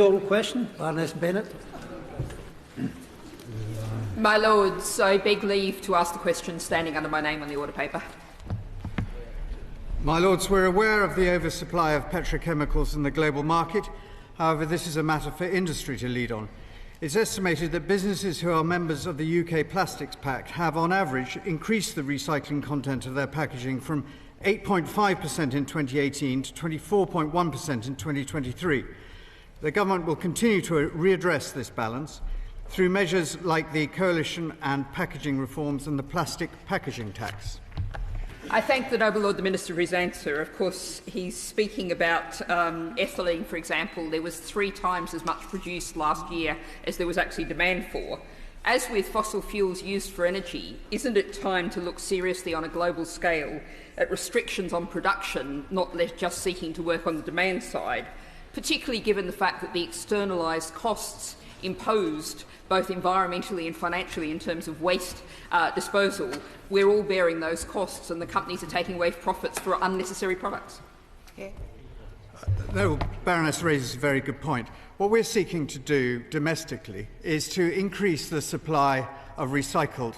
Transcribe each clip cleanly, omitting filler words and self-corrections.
Oral question, Baroness Bennett. My Lords, I beg leave to ask the question standing under my name on the order paper. My Lords, we're aware of the oversupply of petrochemicals in the global market. However, this is a matter for industry to lead on. It's estimated that businesses who are members of the UK Plastics Pact have, on average, increased the recycling content of their packaging from 8.5% in 2018 to 24.1% in 2023. The Government will continue to readdress this balance through measures like the Coalition and packaging reforms and the plastic packaging tax. I thank the Noble Lord the Minister for his answer. Of course, he's speaking about ethylene, for example. There was 3 times as much produced last year as there was actually demand for. As with fossil fuels used for energy, isn't it time to look seriously on a global scale at restrictions on production, not just seeking to work on the demand side, particularly given the fact that the externalised costs imposed both environmentally and financially in terms of waste disposal, we're all bearing those costs and the companies are taking away profits for unnecessary products? Yeah. No, Baroness raises a very good point. What we're seeking to do domestically is to increase the supply of recycled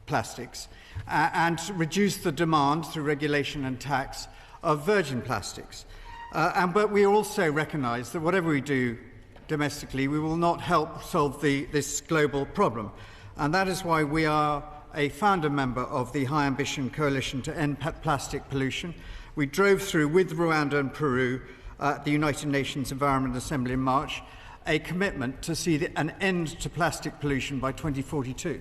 plastics and reduce the demand through regulation and tax of virgin plastics. But we also recognise that whatever we do domestically, we will not help solve this global problem. And that is why we are a founder member of the High Ambition Coalition to End Plastic Pollution. We drove through, with Rwanda and Peru, the United Nations Environment Assembly in March, a commitment to see an end to plastic pollution by 2042.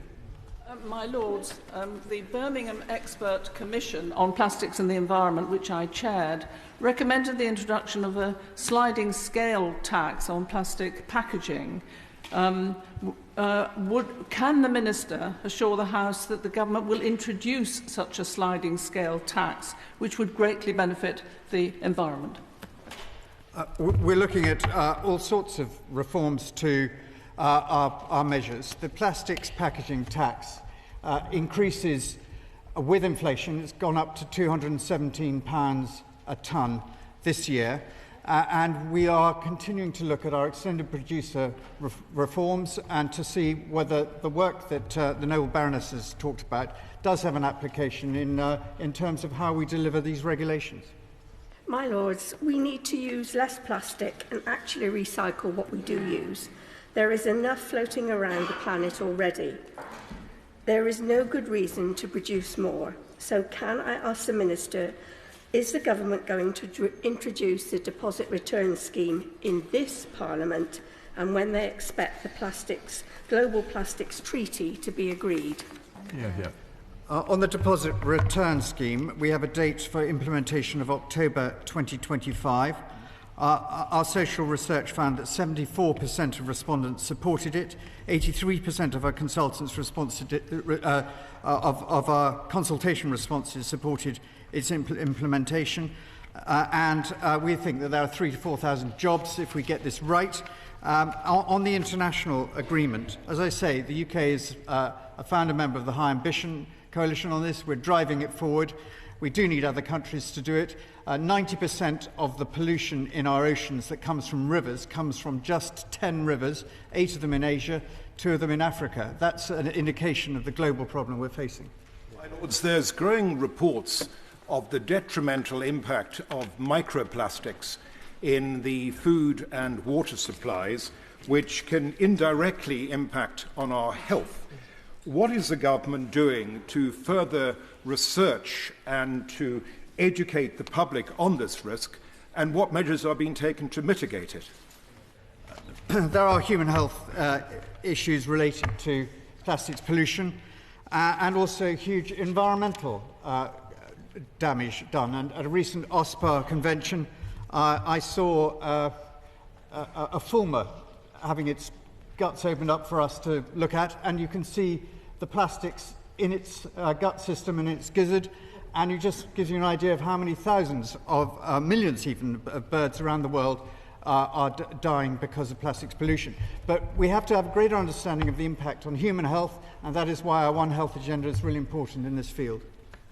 My Lords, the Birmingham Expert Commission on Plastics and the Environment, which I chaired, recommended the introduction of a sliding scale tax on plastic packaging. Can the Minister assure the House that the Government will introduce such a sliding scale tax, which would greatly benefit the environment? We're looking at all sorts of reforms to our measures. The plastics packaging tax increases with inflation. It's gone up to £217 a tonne this year. And we are continuing to look at our extended producer reforms and to see whether the work that the Noble Baroness has talked about does have an application in terms of how we deliver these regulations. My Lords, we need to use less plastic and actually recycle what we do use. There is enough floating around the planet already. There is no good reason to produce more. So can I ask the Minister, is the Government going to introduce the deposit return scheme in this Parliament, and when they expect the Global Plastics Treaty to be agreed? On the deposit return scheme, we have a date for implementation of October 2025. Our social research found that 74% of respondents supported it. 83% of our consultants of our consultation responses supported its implementation, and we think that there are 3,000 to 4,000 jobs if we get this right. On the international agreement, as I say, the UK is a founder member of the High Ambition Coalition on this. We're driving it forward. We do need other countries to do it. 90% of the pollution in our oceans that comes from rivers comes from just 10 rivers, 8 of them in Asia, 2 of them in Africa. That's an indication of the global problem we're facing. My Lords, there's growing reports of the detrimental impact of microplastics in the food and water supplies, which can indirectly impact on our health. What is the Government doing to further research and to educate the public on this risk, and what measures are being taken to mitigate it? There are human health issues related to plastics pollution and also huge environmental damage done. And at a recent OSPAR convention, I saw a fulmar having its guts opened up for us to look at, and you can see the plastics in its gut system and its gizzard, and it just gives you an idea of how many thousands of millions even of birds around the world are dying because of plastics pollution. But we have to have a greater understanding of the impact on human health, and that is why our One Health agenda is really important in this field.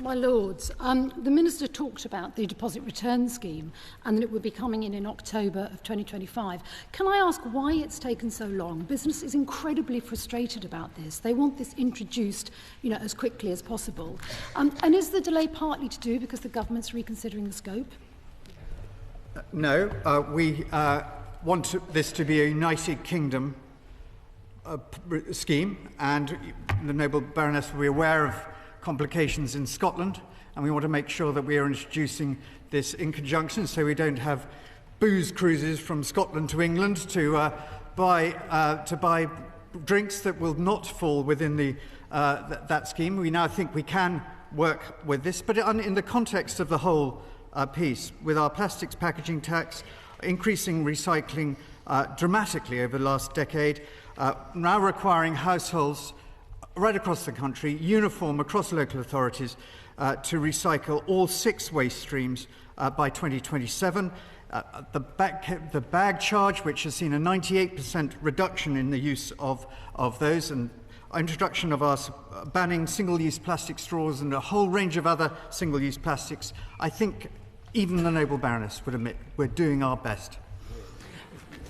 My Lords, the Minister talked about the deposit return scheme and that it would be coming in October of 2025. Can I ask why it's taken so long? Business is incredibly frustrated about this. They want this introduced, as quickly as possible. And is the delay partly to do because the government's reconsidering the scope? No, we want this to be a United Kingdom scheme, and the noble Baroness will be aware of complications in Scotland, and we want to make sure that we are introducing this in conjunction so we don't have booze cruises from Scotland to England to buy drinks that will not fall within that scheme. We now think we can work with this, but in the context of the whole piece, with our plastics packaging tax increasing recycling dramatically over the last decade, now requiring households right across the country, uniform across local authorities, to recycle all 6 waste streams by 2027. The bag charge, which has seen a 98% reduction in the use of those, and introduction of our banning single-use plastic straws and a whole range of other single-use plastics, I think even the noble Baroness would admit we're doing our best.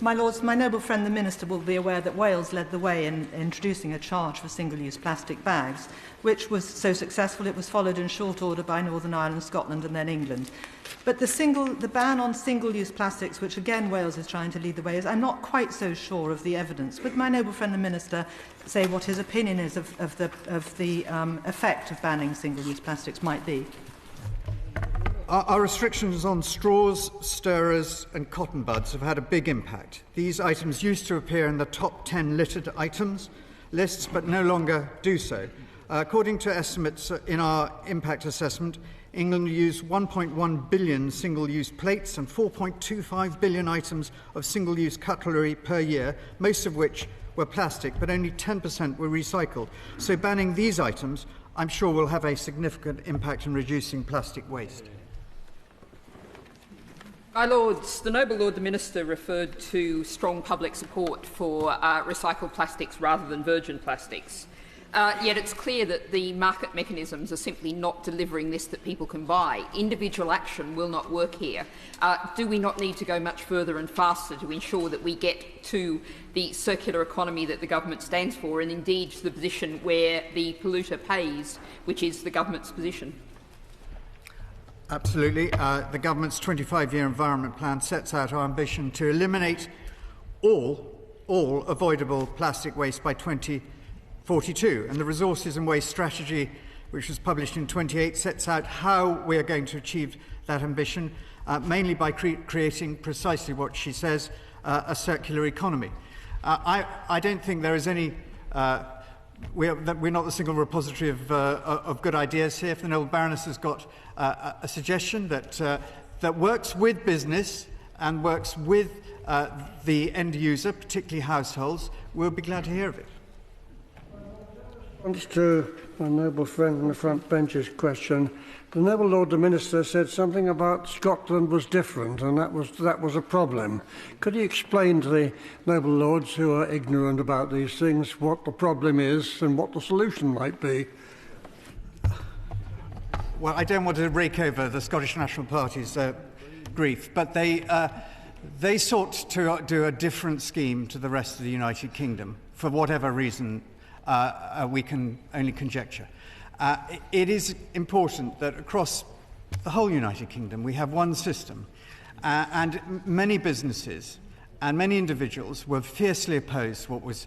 My Lords, my noble friend the Minister will be aware that Wales led the way in introducing a charge for single-use plastic bags, which was so successful it was followed in short order by Northern Ireland, Scotland and then England. But the ban on single-use plastics, which again Wales is trying to lead the way, is I'm not quite so sure of the evidence. Would my noble friend the Minister say what his opinion is of the effect of banning single-use plastics might be? Our restrictions on straws, stirrers and cotton buds have had a big impact. These items used to appear in the top 10 littered items lists, but no longer do so. According to estimates in our impact assessment, England used 1.1 billion single-use plates and 4.25 billion items of single-use cutlery per year, most of which were plastic, but only 10% were recycled. So banning these items, I'm sure, will have a significant impact in reducing plastic waste. My Lords, the noble Lord the Minister referred to strong public support for recycled plastics rather than virgin plastics. Yet it's clear that the market mechanisms are simply not delivering this that people can buy. Individual action will not work here. Do we not need to go much further and faster to ensure that we get to the circular economy that the government stands for, and indeed to the position where the polluter pays, which is the government's position? Absolutely. The government's 25-year environment plan sets out our ambition to eliminate all avoidable plastic waste by 2042. And the Resources and Waste Strategy, which was published in 2028, sets out how we are going to achieve that ambition, mainly by creating precisely what she says, a circular economy. I don't think there is any... We're not the single repository of good ideas here. If the noble Baroness has got a suggestion that works with business and works with the end user, particularly households, we'll be glad to hear of it. Response to my noble friend in the front bench's question, the noble Lord the Minister said something about Scotland was different, and that was a problem. Could you explain to the noble lords who are ignorant about these things what the problem is and what the solution might be? Well, I don't want to rake over the Scottish National Party's grief, but they sought to do a different scheme to the rest of the United Kingdom for whatever reason we can only conjecture. It is important that across the whole United Kingdom we have one system, and many businesses and many individuals were fiercely opposed to what was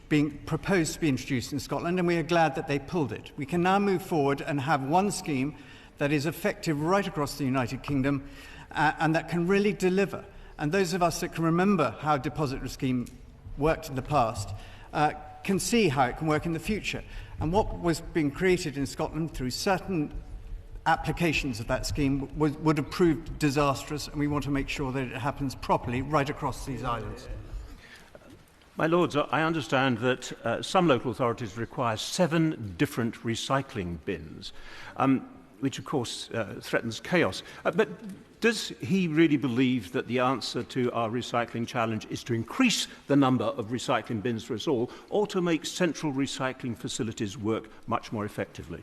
being proposed to be introduced in Scotland, and we are glad that they pulled it. We can now move forward and have one scheme that is effective right across the United Kingdom and that can really deliver. And those of us that can remember how a depository scheme worked in the past can see how it can work in the future. And what was being created in Scotland through certain applications of that scheme would have proved disastrous, and we want to make sure that it happens properly right across these islands. My Lords, I understand that some local authorities require 7 different recycling bins, which of course threatens chaos. But does he really believe that the answer to our recycling challenge is to increase the number of recycling bins for us all, or to make central recycling facilities work much more effectively?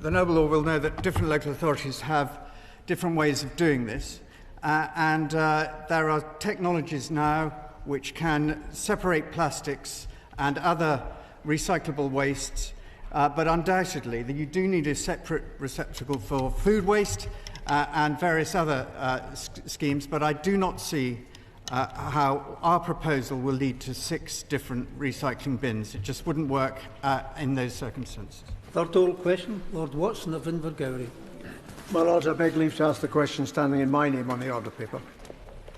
the Noble Lord will know that different local authorities have different ways of doing this, and there are technologies now which can separate plastics and other recyclable wastes, but undoubtedly you do need a separate receptacle for food waste and various other schemes, but I do not see how our proposal will lead to 6 different recycling bins. It just wouldn't work in those circumstances. Third oral question, Lord Watson of Invergowrie. My Lords, I beg leave to ask the question standing in my name on the order paper.